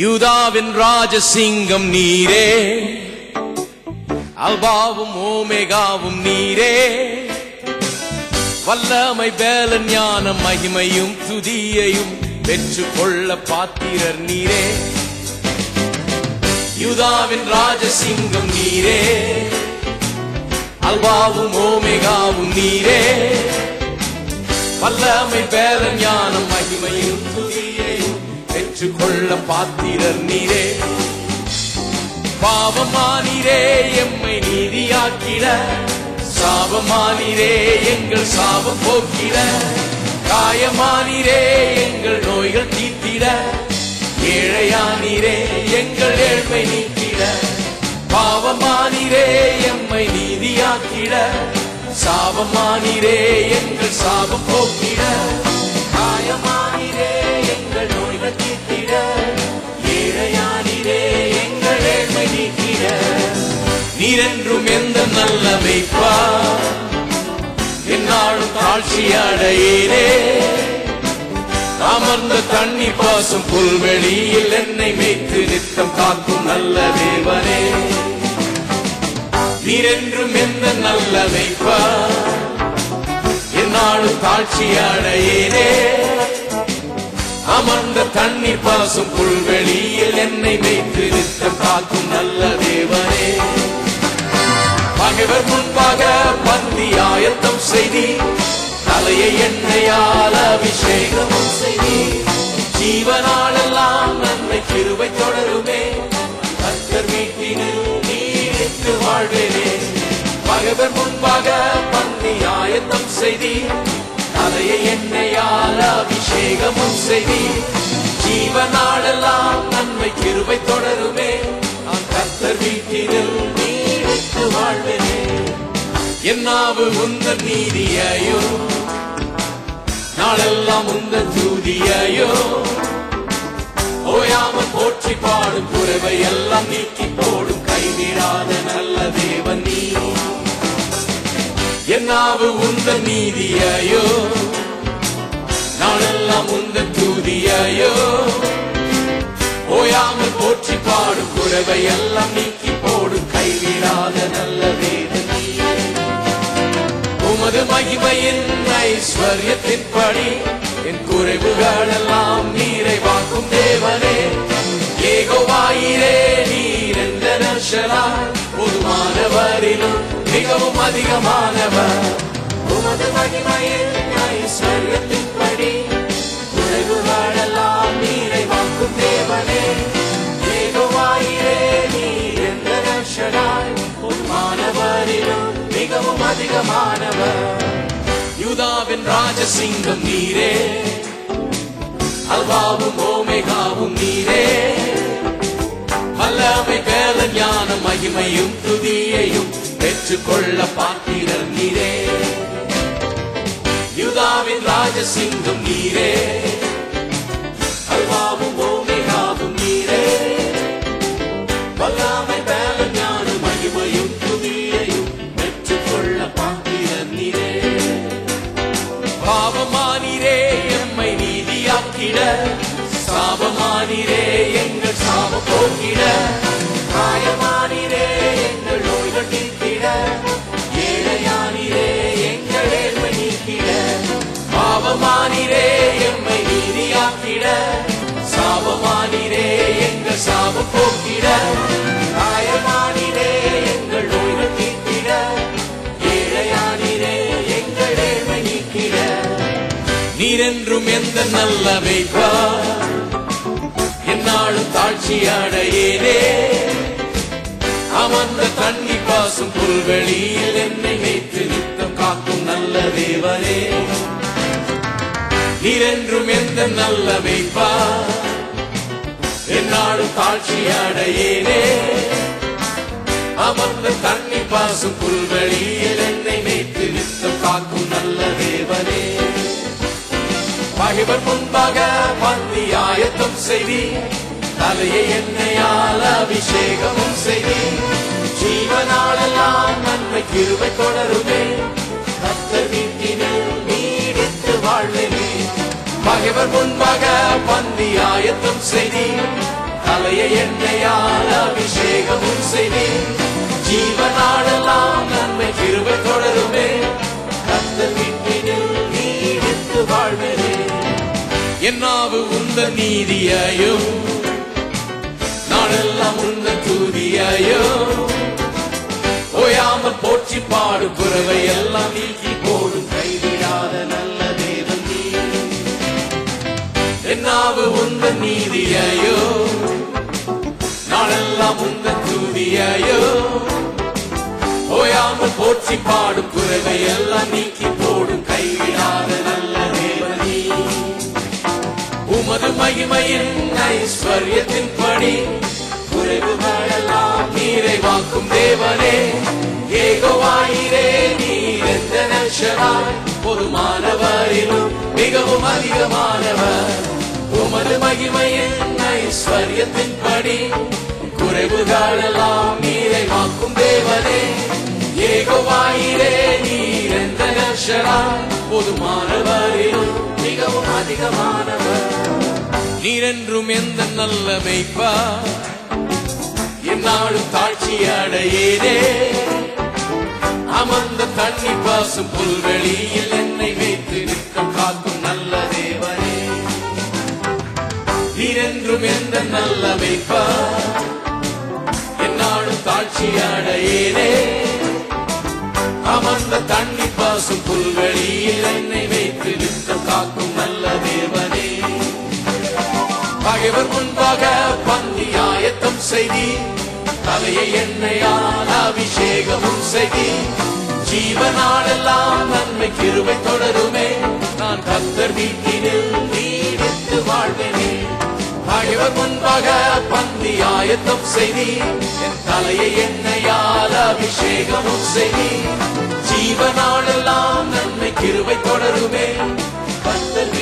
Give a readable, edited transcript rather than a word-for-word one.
யூதாவின் ராஜசிங்கம் நீரே, அல்பாவும் ஓமேகாவும் நீரே, வல்லமை பேலன் ஞானம் மகிமையும் துதியையும் பெற்றுக்கொள்ள பாத்திரர் நீரே. யூதாவின் ராஜசிங்கம் நீரே, அல்பாவும் ஓமேகாவும் நீரே, வல்லமை பேலன் ஞானம் மகிமையும் துதியையும் பெற்றுக்கொள்ள பாத்திரர் நீரே. பாவமானீரே எம்மை நீதியாக்கிட, சாபமானீரே எங்கள் சாபம் போக்கிட, காயமானீரே எங்கள் நோய்கள் தீர்த்திட, ஏழையானீரே எங்கள் ஏழ்மை நீக்கிட. பாவமானீரே எம்மை நீதியாக்கிட, சாபமானீரே எங்கள் சாபம் போக்கிட, காயமானீரே எங்கள் நோய்கள் தீர்த்திட, ஏழையானீரே எங்கள் ஏழ்மை நீக்கிட. நீரென்றும் எந்த நல்ல மேய்ப்பா, என்னாலும் தாழ்ச்சி அடையேனே. அமர்ந்த தண்ணி பாசும் புல்வெளியில் என்னை மேய்த்து நித்தம் காக்கும் நல்ல தேவனே. நீரென்றும் எந்த நல்ல மேய்ப்பா, என்னாலும் தாழ்ச்சி அடையேனே. அமர்ந்த தண்ணீர் பாசும் புல்வெளியில் என்னை மேய்த்து நித்தம் காக்கும் நல்ல தேவனே. பகைவர் முன்பாக பந்தி ஆயத்தம் செய்தி, தலையை எண்ணெயால் அபிஷேகமும் செய்தி. ஜீவனாலெல்லாம் நன்மை கிருபை தொடருமே, கர்த்தர் வீட்டினில் நீடித்து வாழ்வேனே. பகைவர் முன்பாக பந்தி ஆயத்தம் செய்தி, தலையை எண்ணெயால் அபிஷேகமும் செய்தி. ஜீவனாலெல்லாம் நன்மை கிருபை தொடருமே, நான் கர்த்தர் வீட்டினில் நீடித்து வாழ்வேனே. என்னாவு உந்தன் நீதியையோ, நாளெல்லாம் உந்தன் துதியையோ, ஓயாமல் போற்றி பாடும் குறைவை எல்லாம் நீக்கி போடும் கைவிடாத நல்ல தேவன் நீ. என்னாவு உந்தன் நீதியையோ, நாளெல்லாம் உந்தன் துதியையோ, ஓயாமல் போற்றி பாடும் குறைவை எல்லாம் நீக்கி போடும் கைவிடாத நல்ல தேவன் நீ. உமது மகிமையின் ஐஸ்வர்யத்தின்படி என் குறைவுகள் எல்லாம் நிறைவாக்கும் தேவனே. யெகோவாயிரே நீர் எந்த நற்சலாய், பொதுவானவரிலும் மிகவும் அதிகமானவர். உமது மகிமையின் ஐஸ்வர்யத்தின்படி குறைவுகள் எல்லாம் நிறைவாக்கும் தேவனே. யெகோவாயிரே நீர் எந்த நற்சலாய், பொதுவானவரிலும் மிகவும் அதிகமானவர். யூதாவின் ராஜசிங்கம் நீரே, அல்பாவும் ஓமேகாவும் நீரே, வல்லமை பேலன் ஞானம் மகிமையும் துதியையும் பெற்றுக்கொள்ள பாத்திரர் நீரே. யூதாவின் ராஜசிங்கம் நீரே, அல்பாவும் ஓமேகாவும் நீரே, வல்லமை பேலன் ஞானம் மகிமையும் துதியையும் பெற்றுக்கொள்ள பாத்திரர் நீரே. பாவமானீரே எம்மை நீதியாக்கிட, சாபமானீரே எங்கள் சாபம் போக்கிட, காயமானீரே எங்கள் நோய்கள் தீர்த்திட, ஏழையானீரே எங்கள் ஏழ்மை நீக்கிட. பாவமானீரே எம்மை நீதியாக்கிட, சாபமானீரே எங்கள் சாபம் போக்கிட, காயமானீரே எங்கள் நோய்கள் தீர்த்திட, ஏழையானீரே எங்கள் ஏழ்மை நீக்கிட. நீரென்றும் எந்த நல்ல மேய்ப்பா, என்னாலும் தாழ்ச்சி அடையேனே. அமர்ந்த தண்ணி பாசும் புல்வெளியில் என்னை மேய்த்து நித்தம் காக்கும் நல்ல தேவனே. நீரென்றும் எந்த நல்ல மேய்ப்பா, என்னாலும் தாழ்ச்சி அடையேனே. அமர்ந்த தண்ணி பாசும் புல்வெளியில் என்னை மேய்த்து நித்தம் காக்கும் நல்ல தேவனே. பகைவர் முன்பாக பந்தி ஆயத்தம் செய்தி, தலையை எண்ணெயால் அபிஷேகமும் செய்தி. ஜீவனாலெல்லாம் நன்மை கிருபை தொடருமே கர்த்தர் வீட்டினில் நீடித்து வாழ்வேனே பகைவர் முன்பாக பந்தி ஆயத்தம் செய்தீர் தலையை எண்ணெயால் அபிஷேகமும் செய்தீர் ஜீவனாலெல்லாம் நன்மை கிருபை தொடருமே கர்த்தர் வீட்டினில் நீடித்து வாழ்வேனே என் நாவு உந்தன் நீதியையும் நாளெல்லாம் உந்தன் துதியையும் ஓயாமல் போற்றி பாடு குறைவை எல்லாம் நீக்கி போடும் கைவிடாத நல்ல தேவன் நீ என் நாவு உந்தன் நீதியையோ நாளெல்லாம் உந்தன் துதியையோ ஓயாமல் போற்றி பாடும் குறைவை எல்லாம் நீக்கி போடும் கைவிடாத நல்ல தேவன் நீ உமது மகிமையின் ஐஸ்வர்யத்தின் படி குறைவுகளெல்லாம் நிறைவாக்கும் தேவனே ஏகோவாயிரே நீர் எந்த நஷராய் பொதுமானவரிலும் மிகவும் அதிகமானவர் உமது மகிமையின் ஐஸ்வர்யத்தின் படி குறைவுகளெல்லாம் நிறைவாக்கும் தேவனே ஏகோவாயிரே நீர் எந்த நஷராய் பொதுமானவரிலும் மிகவும் அதிகமானவர் நீரென்றும் எந்த நல்ல மேய்ப்பார் என்னாலும் தாழ்ச்சி அடையேனே அமர்ந்த தண்ணி பாசும் புல்வெளியில் என்னை வைத்து நிற்கும் காக்கும் நல்ல தேவனே நீரென்றும் எந்த நல்ல மேய்ப்பார் என்னாலும் தாழ்ச்சி அடையேனே அமர்ந்த தண்ணி பாசும் புல்வெளியில் என்னை வைத்து நிற்கும் காக்கும் நல்ல தேவனே பகைவர் முன்பாக பந்தி ஆயத்தம் செய்தீர் தலையை எண்ணெயால் அபிஷேகமும் செய்தீர் ஜீவனாலெல்லாம் நன்மை கிருபை தொடருமே நான் கர்த்தர் வீட்டினில் நீடித்து வாழ்வேனே பகைவர் முன்பாக பந்தி ஆயத்தம் செய்தீர் என் தலையை எண்ணெயால் அபிஷேகமும் செய்தீர் ஜீவனாலெல்லாம் நன்மை கிருபை தொடருமே கர்த்தர்